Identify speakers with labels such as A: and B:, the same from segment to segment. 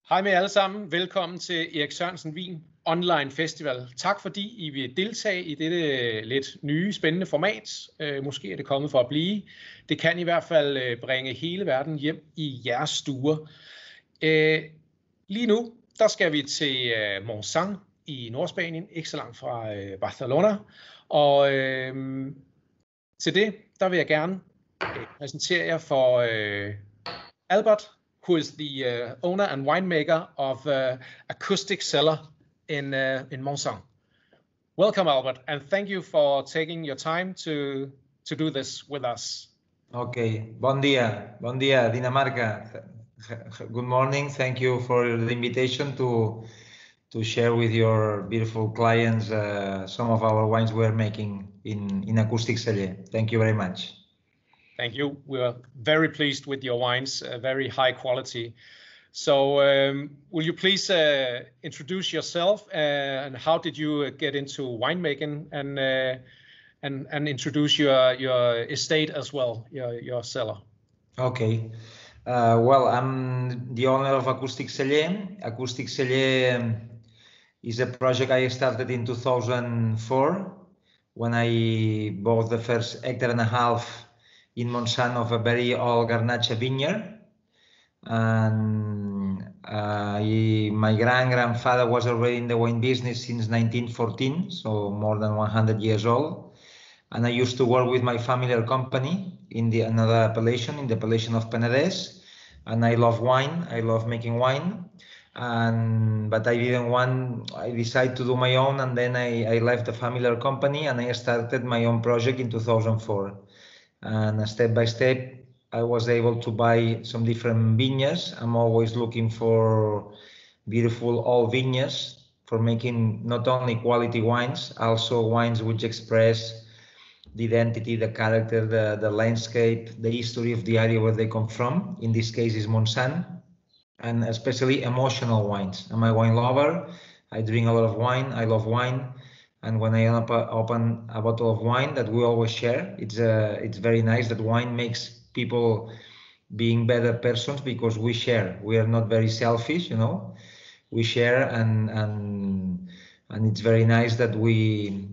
A: Hej med alle sammen. Velkommen til Erik Sørensen Vin Online Festival. Tak fordi I vil deltage i dette lidt nye, spændende format. Måske er det kommet for at blive. Det kan i hvert fald bringe hele verden hjem i jeres stuer. Lige nu, der skal vi til Montsant i Nordspanien, ikke så langt fra Barcelona. Og til det, der vil jeg gerne præsentere jer for Albert, who is the owner and winemaker of Acústic cellar in Montsant. Welcome, Albert, and thank you for taking your time to do this with us.
B: Okay, bon dia, Dinamarca. Good morning. Thank you for the invitation to share with your beautiful clients some of our wines we're making in Acústic cellar. Thank you very much.
A: Thank you. We are very pleased with your wines, very high quality. So will you please introduce yourself and how did you get into winemaking and introduce your estate as well, your cellar?
B: Okay. Well, I'm the owner of Acústic cellar. Acústic cellar is a project I started in 2004 when I bought the first hectare and a half in Montsant of a very old Grenache vineyard, and my grandfather was already in the wine business since 1914, so more than 100 years old. And I used to work with my family company in another appellation, in the appellation of Penedès. And I love wine. I love making wine. But I didn't want. I decided to do my own, and then I left the family company and I started my own project in 2004. And step by step, I was able to buy some different vineyards. I'm always looking for beautiful old vineyards for making not only quality wines, also wines which express the identity, the character, the landscape, the history of the area where they come from. In this case is Montsant, and especially emotional wines. I'm a wine lover. I drink a lot of wine. I love wine. And when I open a bottle of wine that we always share, it's very nice that wine makes people being better persons because we share. We are not very selfish, you know. We share, and it's very nice that we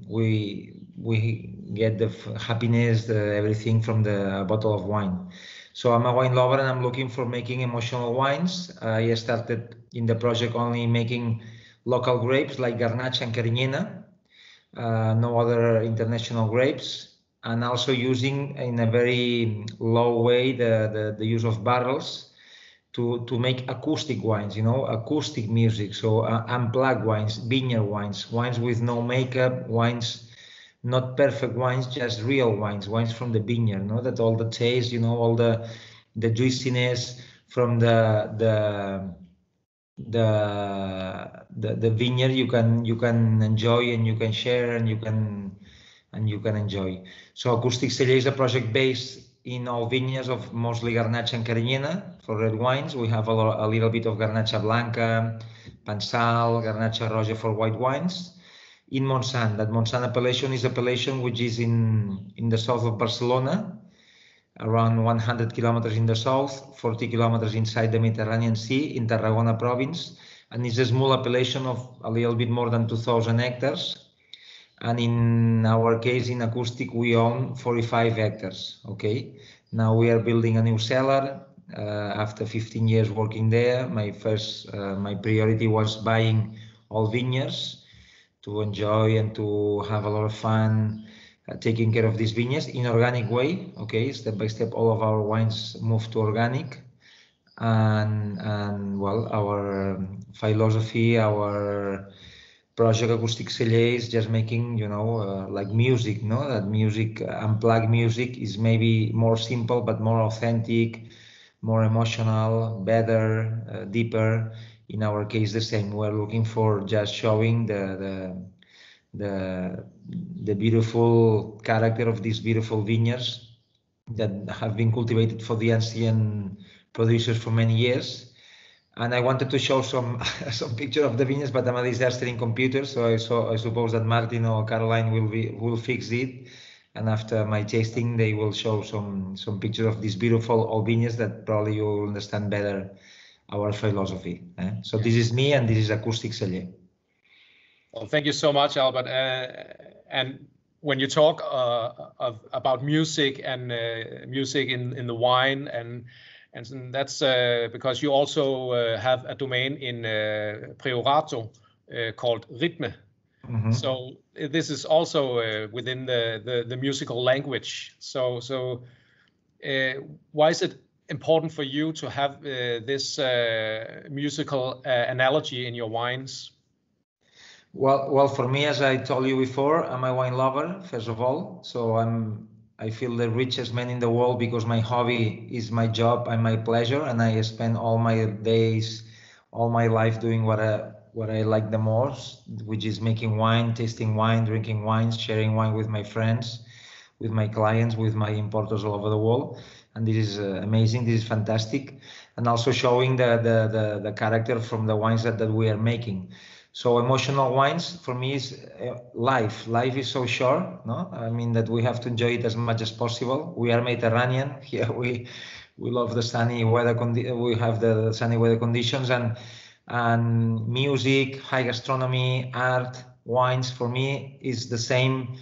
B: get the happiness, everything from the bottle of wine. So I'm a wine lover and I'm looking for making emotional wines. I started in the project only making local grapes like Grenache and Carignan. No other international grapes, and also using in a very low way the use of barrels to make acoustic wines, you know, acoustic music. So unplugged wines, vineyard wines, wines with no makeup, wines, not perfect wines, just real wines, wines from the vineyard, you know, that all the taste, you know, all the juiciness from the vineyard you can enjoy, and you can share, and you can enjoy. So Acústic cellar is a project based in all vineyards of mostly Grenache and Carignan for red wines. We have a little bit of Grenache Blanca, Pansal, Grenache Roja for white wines. In Montsant, that Montsant appellation is appellation which is in the south of Barcelona, around 100 kilometers in the south, 40 kilometers inside the Mediterranean Sea in Tarragona province. And it's a small appellation of a little bit more than 2,000 hectares. And in our case, in Acústic, we own 45 hectares, okay? Now we are building a new cellar. After 15 years working there, my priority was buying all vineyards to enjoy and to have a lot of fun taking care of these vineyards in organic way, okay? Step by step, all of our wines move to organic. And well, our philosophy, our project Acústic cellar is just making, you know, like music, no? That music, unplugged music is maybe more simple, but more authentic, more emotional, better, deeper. In our case, the same. We're looking for just showing the beautiful character of these beautiful vineyards that have been cultivated for the ancient producers for many years. And I wanted to show some picture of the vineyards, but I'm a disaster in computers, so I suppose that Martin or Caroline will fix it. And after my tasting, they will show some pictures of these beautiful old vineyards that probably you will understand better our philosophy. So this is me, and this is Acústic celler.
A: Well, thank you so much, Albert. And when you talk about music and music in the wine, and that's because you also have a domain in Priorat called Rytme. Mm-hmm. So this is also within the musical language. So why is it important for you to have this musical analogy in your wines?
B: Well, for me, as I told you before, I'm a wine lover, first of all. So I feel the richest man in the world because my hobby is my job and my pleasure, and I spend all my days, all my life doing what I like the most, which is making wine, tasting wine, drinking wine, sharing wine with my friends, with my clients, with my importers all over the world. And this is amazing. This is fantastic, and also showing the character from the wines that we are making. So emotional wines for me is life. Life is so short, no? I mean that we have to enjoy it as much as possible. We are Mediterranean here. We love the sunny weather. We have the sunny weather conditions, and music, high gastronomy, art, wines for me is the same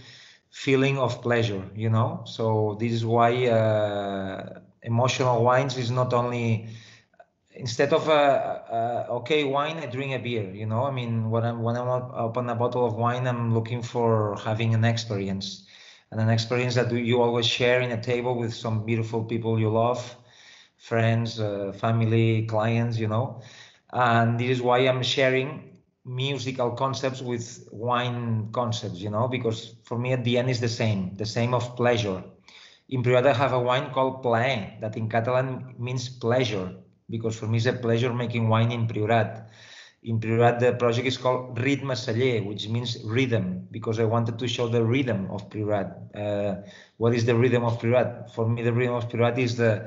B: feeling of pleasure, you know. So this is why emotional wines is not only. Instead of okay wine, I drink a beer. You know, I mean, when I open a bottle of wine, I'm looking for having an experience, and an experience that you always share in a table with some beautiful people you love, friends, family, clients. You know, and this is why I'm sharing musical concepts with wine concepts. You know, because for me at the end is the same of pleasure. In Priorat, I have a wine called plaer, that in Catalan means pleasure. Because for me it's a pleasure making wine in Priorat. In Priorat, the project is called Rytme celler, which means rhythm, because I wanted to show the rhythm of Priorat. What is the rhythm of Priorat? For me, the rhythm of Priorat is the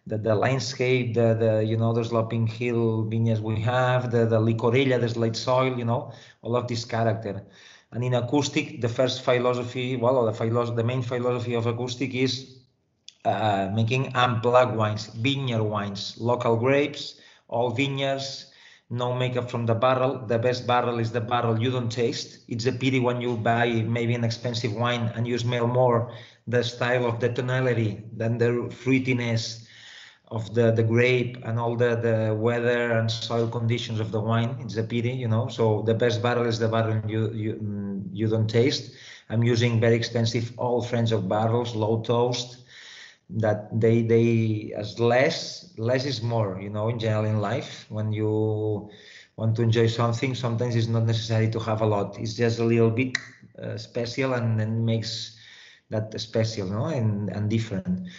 B: landscape, you know, the sloping hill vineyards we have, the licorella, the slate soil, you know, all of this character. And in Acústic, the first philosophy, the main philosophy of Acústic is making unplugged wines, vineyard wines, local grapes, all vineyards, no makeup from the barrel. The best barrel is the barrel you don't taste. It's a pity when you buy maybe an expensive wine and you smell more the style of the tonality than the fruitiness of the grape and all the weather and soil conditions of the wine. It's a pity, you know. So the best barrel is the barrel you don't taste. I'm using very expensive old French oak barrels, low toast, that they as less is more, you know, in general in life. When you want to enjoy something, sometimes it's not necessary to have a lot. It's just a little bit special, and then makes that special, no, and different.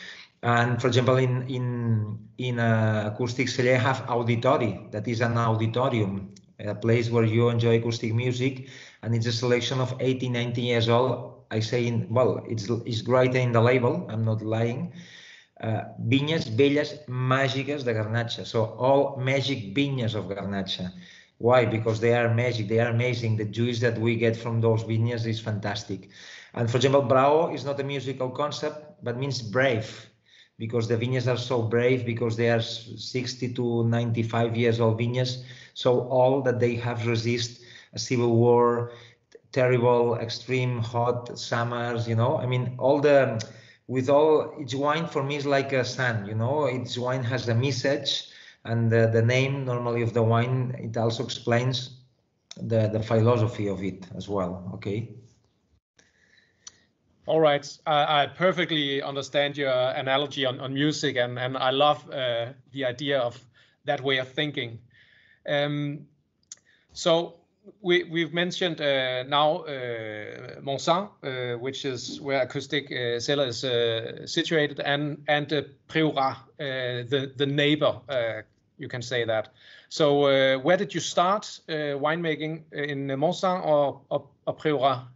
B: And for example, in Acústic celler, I have auditory, that is an auditorium, a place where you enjoy acoustic music, and it's a selection of 80, 90 years old. I say, it's right in the label, I'm not lying. Vinyes velles màgiques de Grenache. So all magic vineyards of Grenache. Why? Because they are magic, they are amazing. The juice that we get from those vineyards is fantastic. And for example, Brao is not a musical concept, but means brave, because the vineyards are so brave, because they are 60 to 95 years old vineyards. So all that they have resist a civil war, terrible, extreme hot summers, you know. I mean, each wine for me is like a sun, you know. Each wine has a message, and the name normally of the wine, it also explains the philosophy of it as well. Okay.
A: All right, I perfectly understand your analogy on music, and I love the idea of that way of thinking. So we've mentioned now Montsant, which is where Acústic celler is situated, and Priorat, the neighbor, you can say that. So where did you start winemaking, in Montsant or Priorat?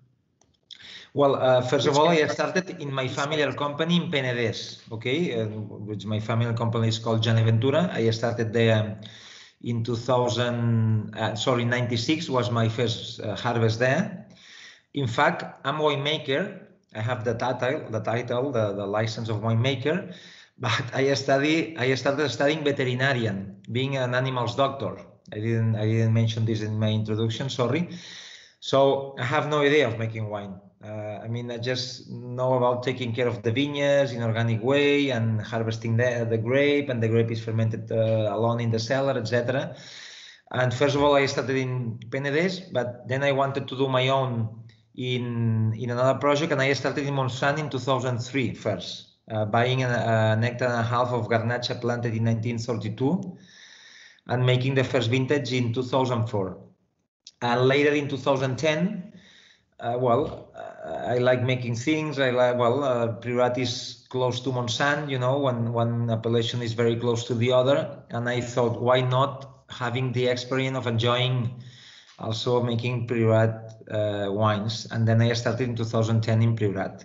B: Well, first of all, I started in my familiar company in Penedès, okay, which my family company is called Jané Ventura. I started there in 96 was my first harvest there. In fact, I'm winemaker. I have the title, the license of winemaker, But I started studying veterinarian, being an animals doctor. I didn't mention this in my introduction, sorry. So I have no idea of making wine. I mean, I just know about taking care of the vineyards in organic way and harvesting the grape, and the grape is fermented alone in the cellar, etc. And first of all, I started in Penedès, but then I wanted to do my own in another project, and I started in Montsant in 2003 first, buying an hectare and a half of Grenache planted in 1932 and making the first vintage in 2004. And later in 2010, I like making things. I like, Priorat is close to Montsant, you know, one appellation is very close to the other. And I thought, why not having the experience of enjoying also making Priorat wines? And then I started in 2010 in Priorat.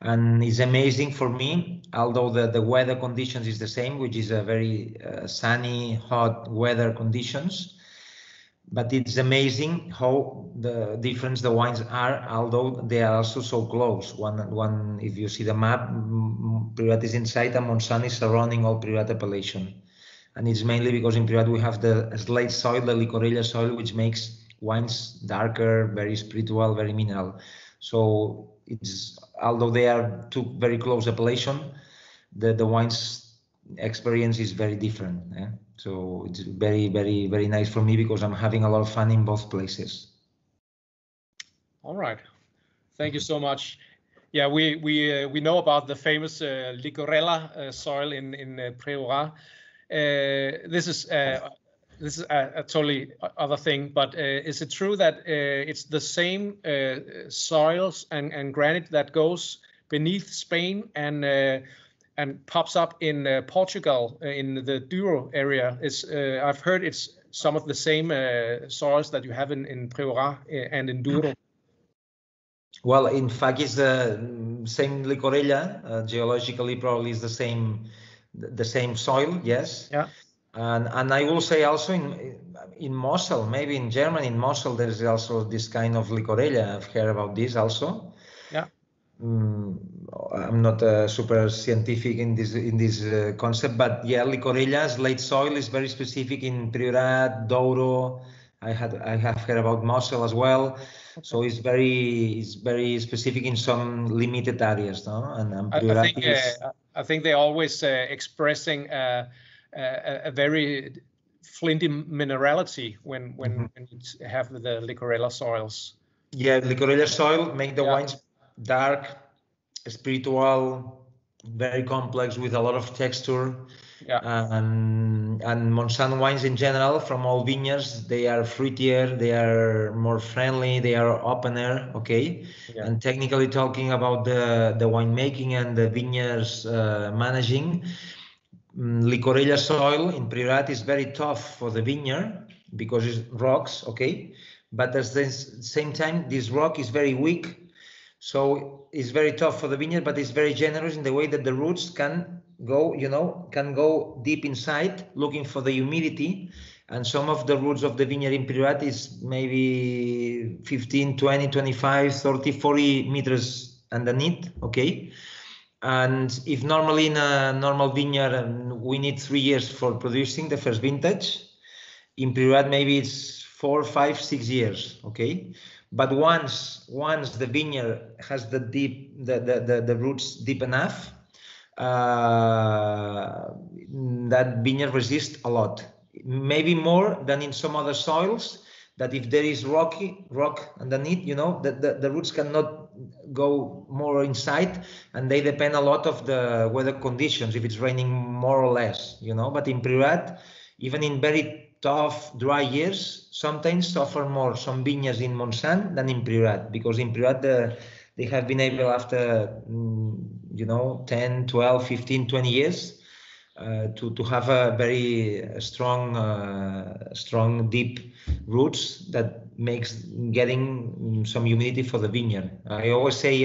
B: And it's amazing for me, although the weather conditions is the same, which is a very sunny, hot weather conditions. But it's amazing how the difference the wines are, although they are also so close. One, if you see the map, Priorat is inside and Montsant is surrounding all Priorat appellation. And it's mainly because in Priorat we have the slate soil, the Licorella soil, which makes wines darker, very spiritual, very mineral. So it's, although they are two very close appellation, the wines experience is very different. Yeah? So it's very, very, very nice for me because I'm having a lot of fun in both places.
A: All right, thank you so much. Yeah, we know about the famous Licorella soil in Priorat. This is a totally other thing, but is it true that it's the same soils and granite that goes beneath Spain and pops up in Portugal in the Douro area? I've heard it's some of the same soils that you have in Priorat and in Douro.
B: Well, in fact, it's the same Licorella. Geologically, probably is the same soil. Yes.
A: Yeah.
B: And I will say also in Mosel, maybe in Germany, in Mosel, there is also this kind of Licorella. I've heard about this also.
A: Yeah.
B: I'm not super scientific in this concept, but yeah, Licorella's late soil is very specific in Priorat, Douro. I have heard about Mosel as well. Okay. So it's very specific in some limited areas, no? And
A: I think they're always expressing a very flinty minerality when you have the Licorella soils.
B: Yeah, Licorella soil make the wines dark, spiritual, very complex with a lot of texture.
A: Yeah.
B: And Montsant wines in general, from all vineyards, they are fruitier, they are more friendly, they are opener. Okay. Yeah. And technically talking about the winemaking and the vineyards managing, Licorella soil in Priorat is very tough for the vineyard because it's rocks. Okay. But at the same time, this rock is very weak. So it's very tough for the vineyard, but it's very generous in the way that the roots can go deep inside looking for the humidity. And some of the roots of the vineyard in Priorat is maybe 15, 20, 25, 30, 40 meters underneath. Okay. And if normally in a normal vineyard, we need 3 years for producing the first vintage, in Priorat, maybe it's 4, 5, 6 years. Okay. But once the vineyard has the roots deep enough, that vineyard resists a lot, maybe more than in some other soils. That if there is rock underneath, the roots cannot go more inside, and they depend a lot of the weather conditions. If it's raining more or less, But in Priorat, even in very tough, dry years, sometimes suffer more some vineyards in Montsant than in Priorat, because in Priorat they have been able after 10, 12, 15, 20 years to have a very strong deep roots that makes getting some humidity for the vineyard. I always say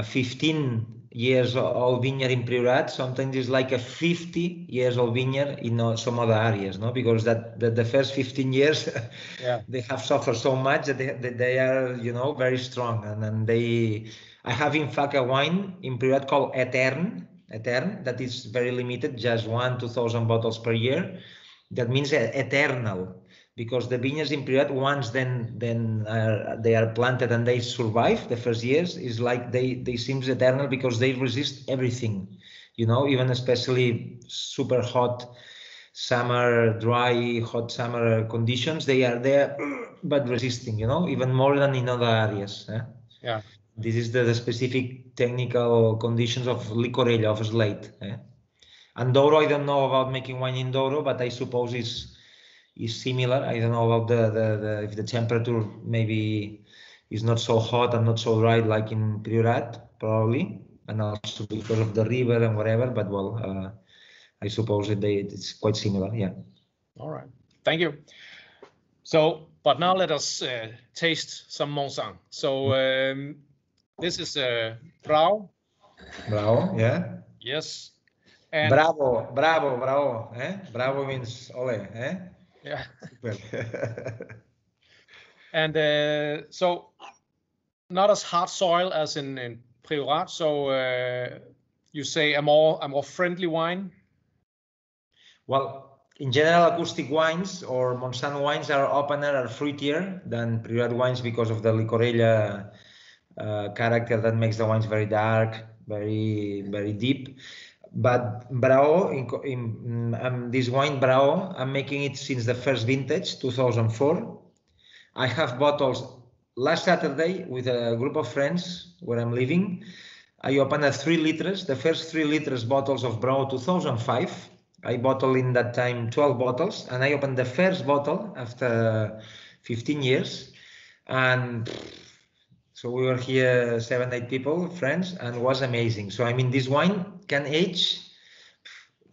B: 15 years old vineyard in Priorat, sometimes it's like a 50 years old vineyard in some other areas, no? Because the first 15 years, they have suffered so much that they are, you know, very strong. And then I have in fact a wine in Priorat called Etern, that is very limited, just 1,000-2,000 bottles per year. That means eternal, because the vineyards in Priorat, once they are planted and they survive the first years, is like they seem eternal because they resist everything, you know, even especially super hot summer, dry, hot summer conditions. They are there, but resisting, you know, even more than in other areas.
A: Yeah.
B: This is the specific technical conditions of licorella, of slate. And Douro, I don't know about making wine in Douro, but I suppose is similar. I don't know about if the temperature maybe is not so hot and not so dry like in Priorat, probably, and also because of the river and whatever. But well, I suppose it's quite similar. Yeah.
A: All right. Thank you. So, but now let us taste some Montsant. So this is Brao.
B: Brao, yeah.
A: Yes. And
B: Bravo. Bravo means ole,
A: Yeah.
B: Super.
A: And so not as hard soil as in Priorat. So you say a more friendly wine.
B: Well, in general, acoustic wines or Montsant wines are opener, are fruitier than Priorat wines because of the licorella character that makes the wines very dark, very, very deep. But Brao, this wine Brao, I'm making it since the first vintage, 2004. I have bottles last Saturday with a group of friends where I'm living. I opened a 3 liters, the first 3 liters bottles of Brao 2005. I bottled in that time 12 bottles, and I opened the first bottle after 15 years. And so we were here 7-8 people, friends, and it was amazing. So I mean, this wine can age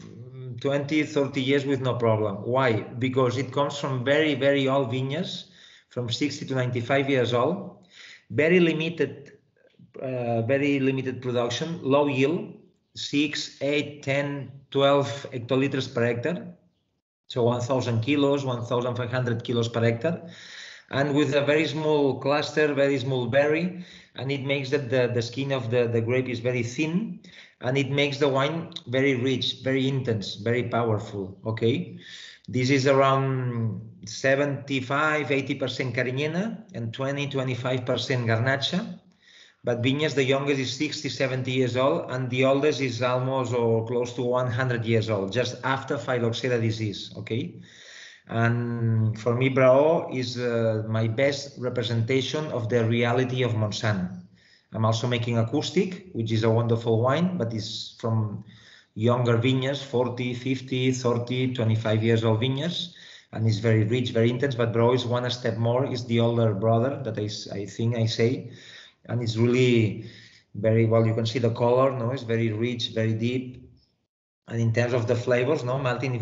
B: 20-30 years with no problem. Why? Because it comes from very, very old vineyards, from 60 to 95 years old, very limited production, low yield, 6, 8, 10, 12 hectoliters per hectare, so 1,000 kilos, 1,500 kilos per hectare, and with a very small cluster, very small berry, and it makes that the skin of the grape is very thin, and it makes the wine very rich, very intense, very powerful. Okay, this is around 75-80% Carignan and 20-25% Grenache. But vineyards, the youngest is 60-70 years old, and the oldest is almost or close to 100 years old, just after phylloxera disease. Okay, and for me, Brao is my best representation of the reality of Montsant. I'm also making Acústic, which is a wonderful wine, but it's from younger vineyards, 40, 50, 30, 25 years old vineyards, and it's very rich, very intense. But Brao is one step more, is the older brother that I think I say. And it's really very well, you can see the color, no? It's very rich, very deep. And in terms of the flavors, no, Martin, if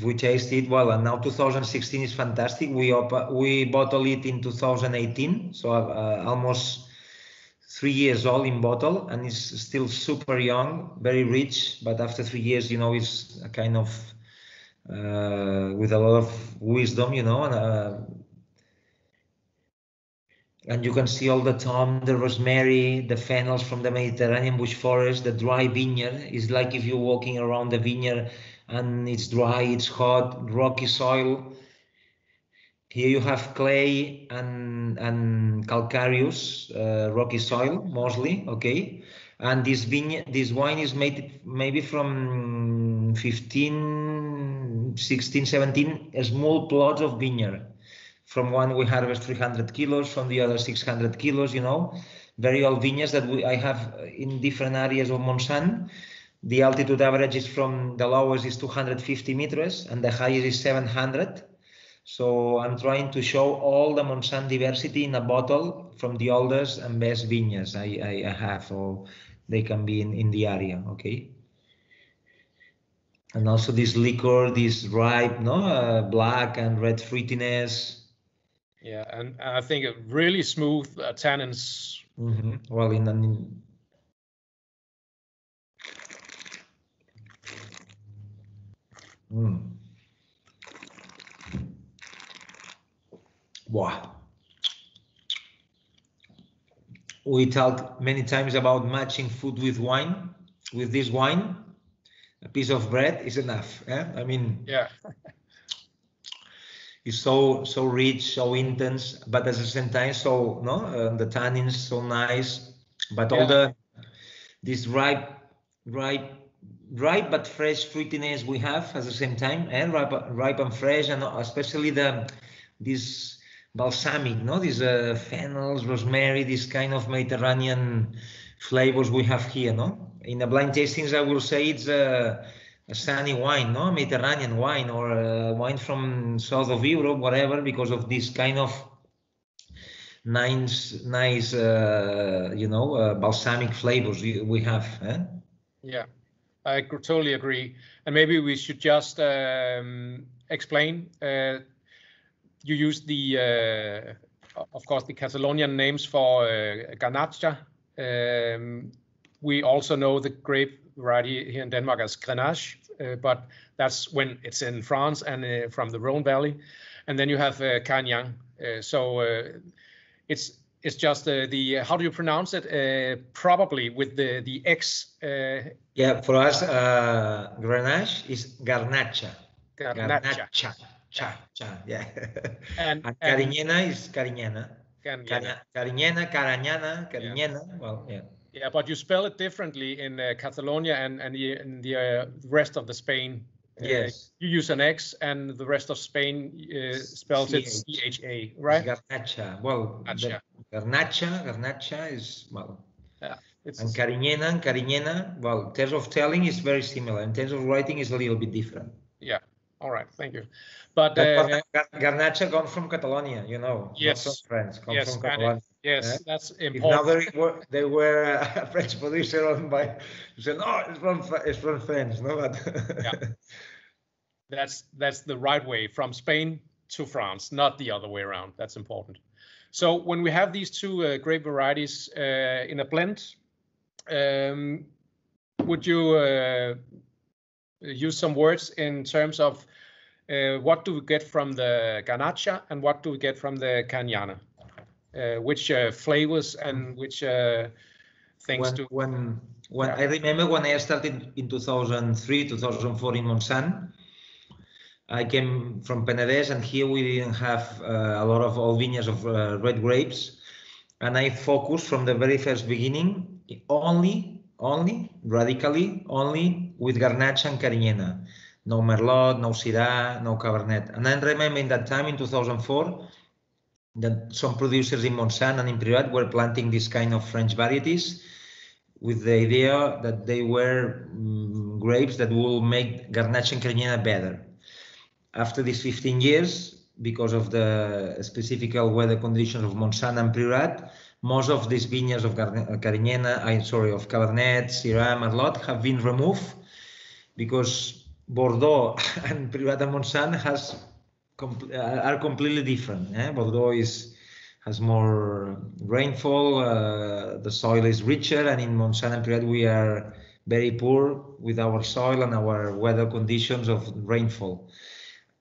B: we taste it, well, and now 2016 is fantastic. We bottled it in 2018, so almost 3 years old in bottle, and it's still super young, very rich. But after 3 years, you know, it's a kind of with a lot of wisdom, you know, and you can see all the thyme, the rosemary, the fennels from the Mediterranean bush forest, the dry vineyard. It's like if you're walking around the vineyard and it's dry, it's hot, rocky soil. Here you have clay and calcareous rocky soil mostly, okay? And this wine is made maybe from 15, 16, 17 small plots of vineyard. From one we harvest 300 kilos, from the other 600 kilos, you know, very old vineyards that I have in different areas of Montsant. The altitude average is from the lowest is 250 meters and the highest is 700. So I'm trying to show all the Montsant diversity in a bottle from the oldest and best vineyards I have, or they can be in the area, okay? And also this liquor, this ripe, no, black and red fruitiness.
A: Yeah, and I think a really smooth tannins
B: Well, wow. We talked many times about matching food with wine. With this wine, a piece of bread is enough. I mean,
A: yeah.
B: It's so rich, so intense, but at the same time, the tannins so nice, but all this ripe but fresh fruitiness we have at the same time, and ripe and fresh, and especially this balsamic, these fennels, rosemary, this kind of Mediterranean flavors we have here, In the blind tastings, I will say it's a sunny wine, Mediterranean wine, or wine from south of Europe, whatever, because of this kind of nice balsamic flavors we have.
A: Yeah, I totally agree. And maybe we should just explain. You use of course, the Catalonian names for Grenache. We also know the grape variety here in Denmark as Grenache, but that's when it's in France and from the Rhone Valley. And then you have Carignan. It's just the how do you pronounce it? Probably with the X.
B: Yeah, for us, Grenache is Garnacha.
A: Garnacha.
B: Yeah.
A: And
B: Carignana is Carignana.
A: Carignana.
B: Carignana. Well, yeah.
A: Yeah, but you spell it differently in Catalonia and in the rest of the Spain.
B: Yes.
A: You use an X, and the rest of Spain spells it CHA, right?
B: Garnacha. Well, Garnacha is, well.
A: Yeah.
B: And Carignana, well, in terms of telling is very similar. In terms of writing is a little bit different.
A: Yeah. All right. Thank you. But
B: Garnacha comes from Catalonia,
A: Yes.
B: Not from France. Comes
A: Yes.
B: from Catalonia.
A: Yes, that's important.
B: Now they were a French producer owned by. Said, no, it's from France, no, but
A: yeah. That's the right way, from Spain to France, not the other way around. That's important. So when we have these two grape varieties in a blend, would you use some words in terms of what do we get from the Grenache and what do we get from the Carignan? Which flavors and which things
B: when I remember when I started in 2003, 2004 in Montsant, I came from Penedès, and here we didn't have a lot of old vineyards of red grapes, and I focused from the very first beginning radically only with Grenache and Carignan. No Merlot, no Syrah, no Cabernet. And I remember in that time, in 2004, that some producers in Montsant and in Priorat were planting this kind of French varieties with the idea that they were grapes that will make Grenache and Carignan better. After these 15 years, because of the specific weather conditions of Montsant and Priorat, most of these vineyards of Carignan, of Cabernet, Syrah, Merlot have been removed because Bordeaux and Priorat and Montsant are completely different. Bordeaux has more rainfall, the soil is richer, and in Montsant and Priorat we are very poor with our soil and our weather conditions of rainfall.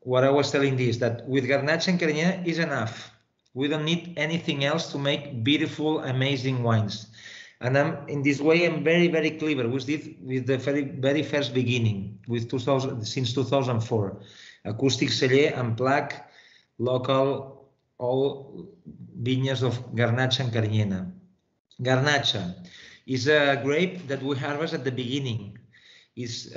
B: What I was telling is that with Grenache and Carignan is enough. We don't need anything else to make beautiful, amazing wines. And in this way, I'm very, very clever with the very first beginning, since 2004. Acoustic, celler, and plaque, local, all vineyards of Grenache and Carignan. Grenache is a grape that we harvest at the beginning. Is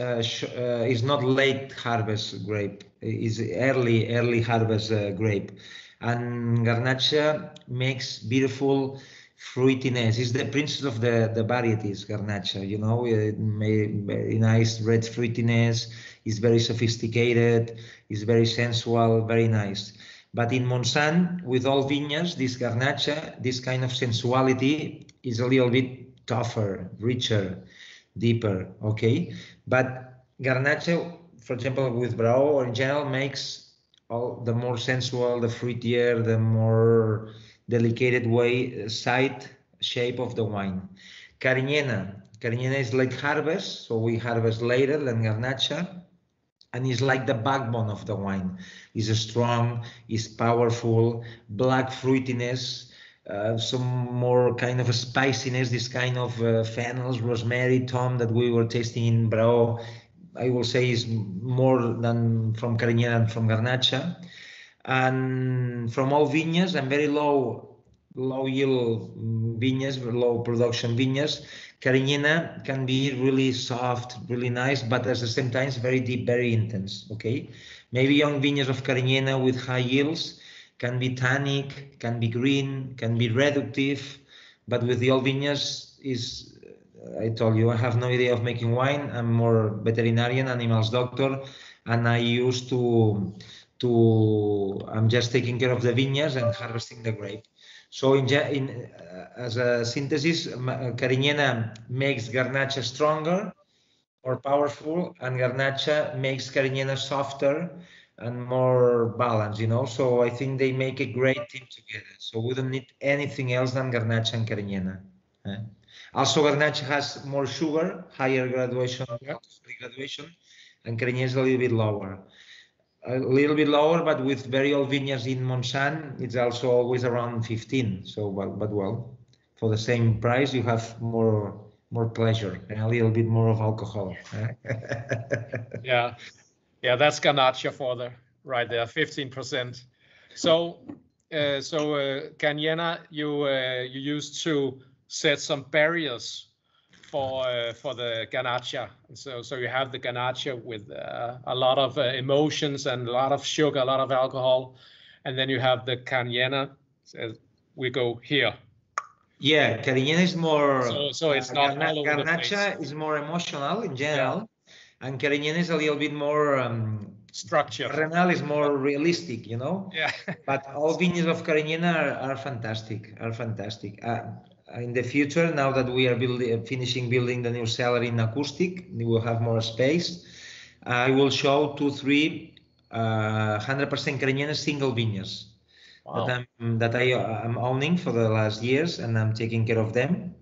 B: not late harvest grape. Is early harvest grape. And Grenache makes beautiful fruitiness. It's the princess of the varieties, Grenache. Very nice red fruitiness. It's very sophisticated. It's very sensual. Very nice. But in Montsant, with all vineyards, this Grenache, this kind of sensuality is a little bit tougher, richer, deeper. Okay, but Grenache, for example, with Brao or in general, makes all the more sensual, the fruitier, the more delicate way, shape of the wine. Carignan is late harvest, so we harvest later than Grenache, and it's like the backbone of the wine. It's strong, it's powerful, black fruitiness, some more kind of a spiciness, this kind of fennels, rosemary, thyme that we were tasting in Brao, I will say is more than from Carignan and from Grenache. And from all vineyards and very low yield vineyards, low production vineyards, Carignan can be really soft, really nice, but at the same time, it's very deep, very intense. Okay, maybe young vineyards of Carignan with high yields can be tannic, can be green, can be reductive, but with the old vineyards is, I told you, I have no idea of making wine. I'm more veterinarian, animals doctor, and I used I'm just taking care of the vineyards and harvesting the grape. So as a synthesis, Carignan makes Grenache stronger, more powerful, and Grenache makes Carignan softer and more balanced, you know. So I think they make a great team together. So we don't need anything else than Grenache and Carignan. Also, Grenache has more sugar, higher graduation, and Carignan is a little bit lower. But with very old vineyards in Montsant, it's also always around 15. So, but for the same price, you have more pleasure and a little bit more of alcohol.
A: Yeah, that's Grenache for right there, 15%. So, Carignan, you used to set some barriers for the Grenache. So you have the Grenache with a lot of emotions and a lot of sugar, a lot of alcohol, and then you have the Carignan. So we go here.
B: Yeah, Carignan is more.
A: So it's not all over the place.
B: Grenache is more emotional in general, and Carignan is a little bit more
A: structured.
B: Renal is more realistic, you know.
A: Yeah.
B: But all vineyards of Carignan are fantastic. In the future, now that we are finishing building the new cellar in Acústic, we will have more space. I will show 2-3 100% Carignan single vineyards. Wow. that I'm owning for the last years, and I'm taking care of them.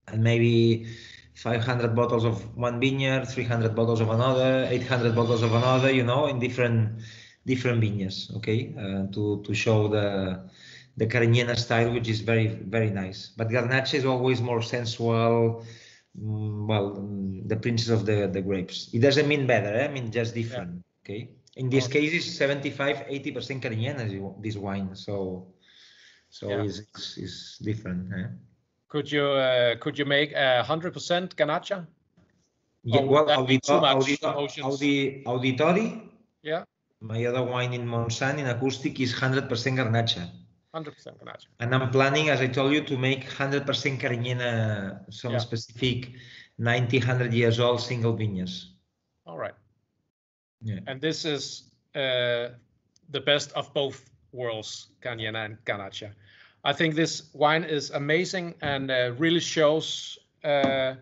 B: And maybe 500 bottles of one vineyard, 300 bottles of another, 800 bottles of another, you know, in different vineyards. Okay, to show the Carignan style, which is very, very nice. But Grenache is always more sensual. The princess of the grapes. It doesn't mean better, I mean just different. Yeah. Okay. In this case, it's 75-80% Carignan, this wine. So it's different.
A: Could you make 100% Grenache?
B: Yeah. Well, Auditori.
A: Yeah.
B: My other wine in Montsant in Acústic is 100% Grenache.
A: 100% Grenache.
B: And I'm planning, as I told you, to make 100% Carignan, some specific 90-100 years old single vineyards.
A: All right. Yeah. And this is the best of both worlds, Carignan and Grenache. I think this wine is amazing and really shows the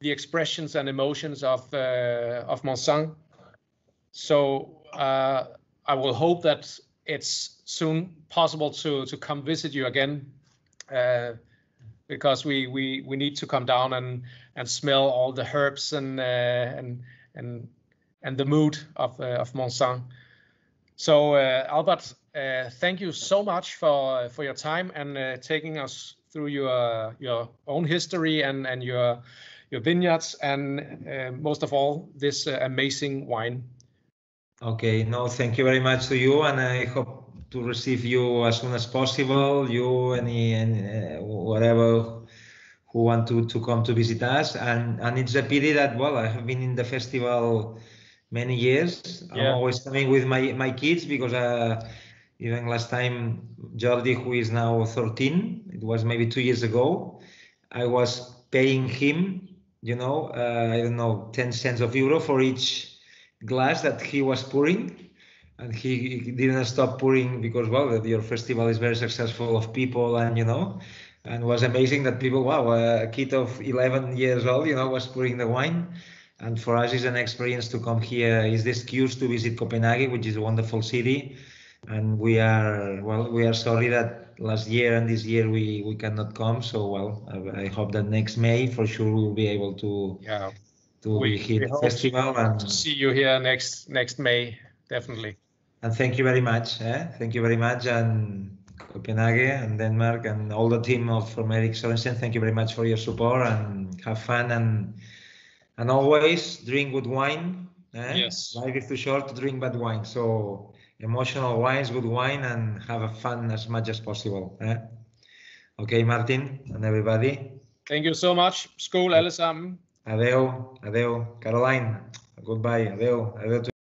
A: expressions and emotions of Montsant. So I will hope that it's soon possible to come visit you again, because we need to come down and smell all the herbs and the mood of Montsant. So Albert, thank you so much for your time and taking us through your own history and your vineyards and most of all this amazing wine.
B: Okay, no, thank you very much to you, and I hope to receive you as soon as possible. You, any whatever who want to come to visit us, and it's a pity that I have been in the festival many years. Yeah. I'm always coming with my kids because even last time Jordi, who is now 13, it was maybe 2 years ago, I was paying him, I don't know, 10 cents of euro for each glass that he was pouring, and he didn't stop pouring because your festival is very successful of people, and and it was amazing that people, a kid of 11 years old was pouring the wine. And for us, it's an experience to come here. It's the excuse to visit Copenhagen, which is a wonderful city, and we are sorry that last year and this year we cannot come. So well, I hope that next May for sure we will be able to be here at the festival and
A: see you here next May, definitely.
B: And thank you very much. Thank you very much, and Copenhagen and Denmark and all the team from Erik Sørensen. Thank you very much for your support and have fun and always drink good wine.
A: Yes.
B: Life is too short to drink bad wine. So emotional wines, good wine, and have fun as much as possible. Okay, Martin and everybody.
A: Thank you so much. Skål alle sammen.
B: Adeu, Caroline. Goodbye. Adeu.